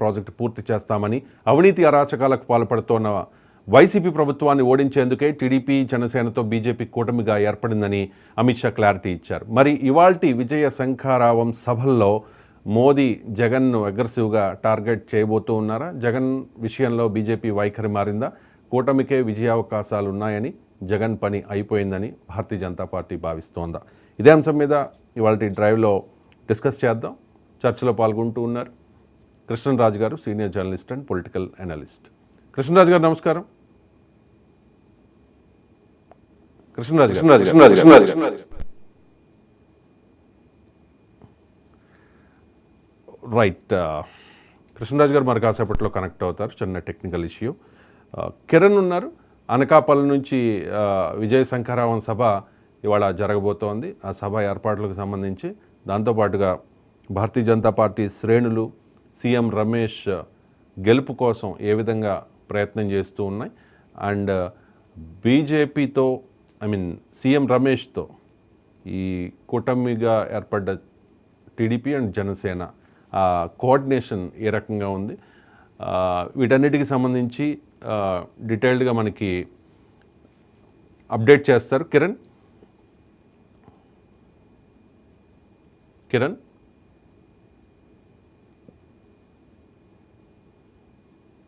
Project పూర్తి చేస్తామని, అవినీతి అరాచకాలకు పాల్పడుతోన్న వైసీపీ ప్రభుత్వాన్ని ఓడించేందుకే టీడీపీ జనసేనతో బీజేపీ కూటమిగా ఏర్పడిందని అమిత్ షా క్లారిటీ ఇచ్చారు. మరి ఇవాల్టి విజయ శంఖారావం సభల్లో మోదీ జగన్ను అగ్రెసివ్గా టార్గెట్ చేయబోతూ ఉన్నారా? జగన్ విషయంలో బీజేపీ వైఖరి మారిందా? కూటమికే విజయావకాశాలు ఉన్నాయని, జగన్ పని అయిపోయిందని భారతీయ జనతా పార్టీ భావిస్తోందా? ఇదే అంశం మీద ఇవాల్టి డ్రైవ్లో డిస్కస్ చేద్దాం. చర్చలో పాల్గొంటూ ఉన్నారు కృష్ణరాజు గారు, senior journalist and political analyst. Krishnaraju గారు నమస్కారం. రైట్, కృష్ణరాజు గారు మరి కాసేపట్లో కనెక్ట్ అవుతారు. చిన్న టెక్నికల్ ఇష్యూ. కిరణ్ ఉన్నారు అనకాపల్లి నుంచి. విజయ శంఖారావం సభ ఇవాళ జరగబోతోంది. ఆ సభ ఏర్పాట్లకు సంబంధించి దాంతోపాటుగా భారతీయ జనతా పార్టీ శ్రేణులు సీఎం రమేష్ గెలుపు కోసం ఏ విధంగా ప్రయత్నం చేస్తూ ఉన్నాయి, అండ్ బీజేపీతో సీఎం రమేష్తో ఈ కూటమిగా ఏర్పడ్డ టీడీపీ అండ్ జనసేన కోఆర్డినేషన్ ఏ రకంగా ఉంది, వీటన్నిటికి సంబంధించి డీటెయిల్డ్గా మనకి అప్డేట్ చేస్తారు కిరణ్.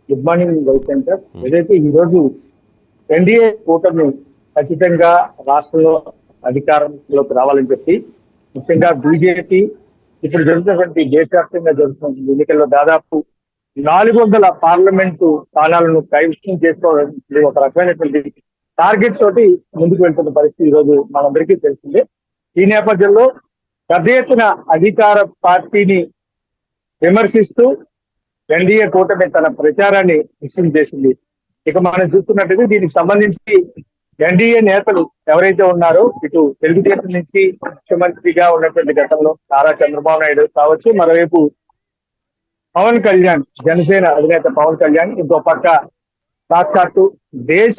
Good morning Ravishankar. ఏదైతే ఈరోజు ఎన్డీఏ కూటమి ఖచ్చితంగా రాష్ట్రంలో అధికారంలోకి రావాలని చెప్పి, ముఖ్యంగా బీజేపీ ఇప్పుడు జరుగుతున్నటువంటి దేశవ్యాప్తంగా జరుగుతున్న ఎన్నికల్లో దాదాపు 400 పార్లమెంటు స్థానాలను కైవసం చేసుకోవడానికి ఒక రకమైనటువంటి టార్గెట్ తోటి ముందుకు వెళ్తున్న పరిస్థితి ఈరోజు మనందరికీ తెలిసిందే. ఈ నేపథ్యంలో పెద్ద ఎత్తున అధికార పార్టీని విమర్శిస్తూ ఎన్డీఏ కూటమి తన ప్రచారాన్ని విషయం చేసింది. ఇక మనం చూస్తున్నట్టుగా దీనికి సంబంధించి ఎన్డీఏ నేతలు ఎవరైతే ఉన్నారో, ఇటు తెలుగుదేశం నుంచి ముఖ్యమంత్రిగా ఉన్నటువంటి గతంలో నారా చంద్రబాబు నాయుడు కావచ్చు, మరోవైపు పవన్ కళ్యాణ్, జనసేన అధినేత పవన్ కళ్యాణ్, ఇంకో పక్క సాక్షాత్తు దేశ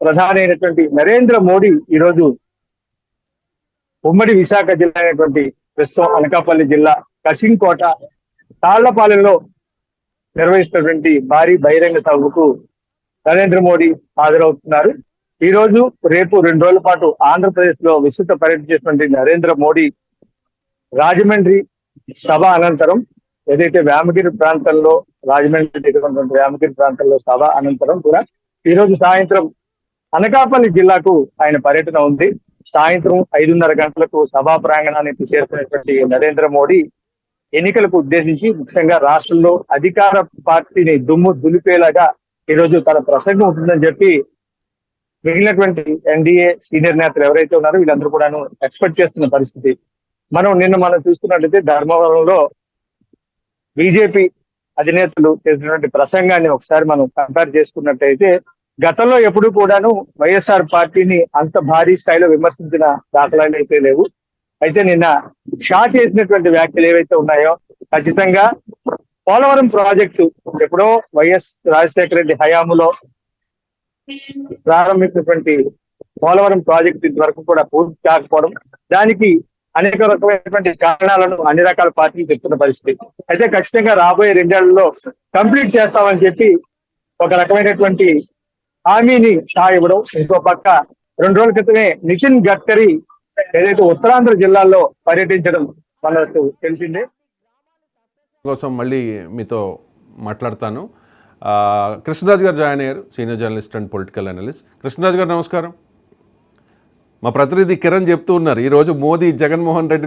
ప్రధాని అయినటువంటి నరేంద్ర మోడీ ఈరోజు ఉమ్మడి విశాఖ జిల్లా అయినటువంటి ప్రస్తుతం అనకాపల్లి జిల్లా కసింకోట తాళ్లపాలెంలో నిర్వహిస్తున్నటువంటి భారీ బహిరంగ సభకు నరేంద్ర మోడీ హాజరవుతున్నారు. ఈ రోజు రేపు 2 రోజుల పాటు ఆంధ్రప్రదేశ్ లో విస్తృత పర్యటన చేసినటువంటి నరేంద్ర మోడీ రాజమండ్రి సభ అనంతరం, ఏదైతే వేమగిరి ప్రాంతంలో వేమగిరి ప్రాంతంలో సభ అనంతరం కూడా ఈ రోజు సాయంత్రం అనకాపల్లి జిల్లాకు ఆయన పర్యటన ఉంది. సాయంత్రం 5:30 గంటలకు సభా ప్రాంగణానికి చేరుకున్నటువంటి నరేంద్ర మోడీ ఎన్నికలకు ఉద్దేశించి ముఖ్యంగా రాష్ట్రంలో అధికార పార్టీని దుమ్ము దులిపేలాగా ఈరోజు తన ప్రసంగం ఉంటుందని చెప్పి మిగిలినటువంటి ఎన్డీఏ సీనియర్ నేతలు ఎవరైతే ఉన్నారో వీళ్ళందరూ కూడాను ఎక్స్పెక్ట్ చేస్తున్న పరిస్థితి. మనం చూసుకున్నట్లయితే ధర్మవరంలో బీజేపీ అధినేతలు చేసినటువంటి ప్రసంగాన్ని ఒకసారి మనం కంపేర్ చేసుకున్నట్టయితే, గతంలో ఎప్పుడు కూడాను వైఎస్ఆర్ పార్టీని అంత భారీ స్థాయిలో విమర్శించిన దాఖలాలు అయితే లేవు. అయితే నిన్న షా చేసినటువంటి వ్యాఖ్యలు ఏవైతే ఉన్నాయో, ఖచ్చితంగా పోలవరం ప్రాజెక్టు ఎప్పుడో వైఎస్ రాజశేఖర రెడ్డి హయాంలో ప్రారంభించినటువంటి పోలవరం ప్రాజెక్టు ఇంతవరకు కూడా పూర్తి కాకపోవడం, దానికి అనేక రకమైనటువంటి కారణాలను అన్ని రకాల పార్టీలు చెప్తున్న పరిస్థితి. అయితే ఖచ్చితంగా రాబోయే 2 ఏళ్లలో కంప్లీట్ చేస్తామని చెప్పి ఒక రకమైనటువంటి హామీని షా ఇవ్వడం, ఇంకో పక్క 2 రోజుల క్రితమే నితిన్ గడ్కరీ ఏదైతే ఉత్తరాంధ్ర జిల్లాల్లో పర్యటించడం మనకు తెలిసిందే. కోసం మళ్ళీ మీతో మాట్లాడతాను. కృష్ణరాజు గారు జాయిన్ అయ్యారు, senior journalist and political analyst. Krishnaraju గారు నమస్కారం. మా ప్రతినిధి కిరణ్ చెప్తూ ఉన్నారు, ఈరోజు మోదీ జగన్మోహన్ రెడ్డి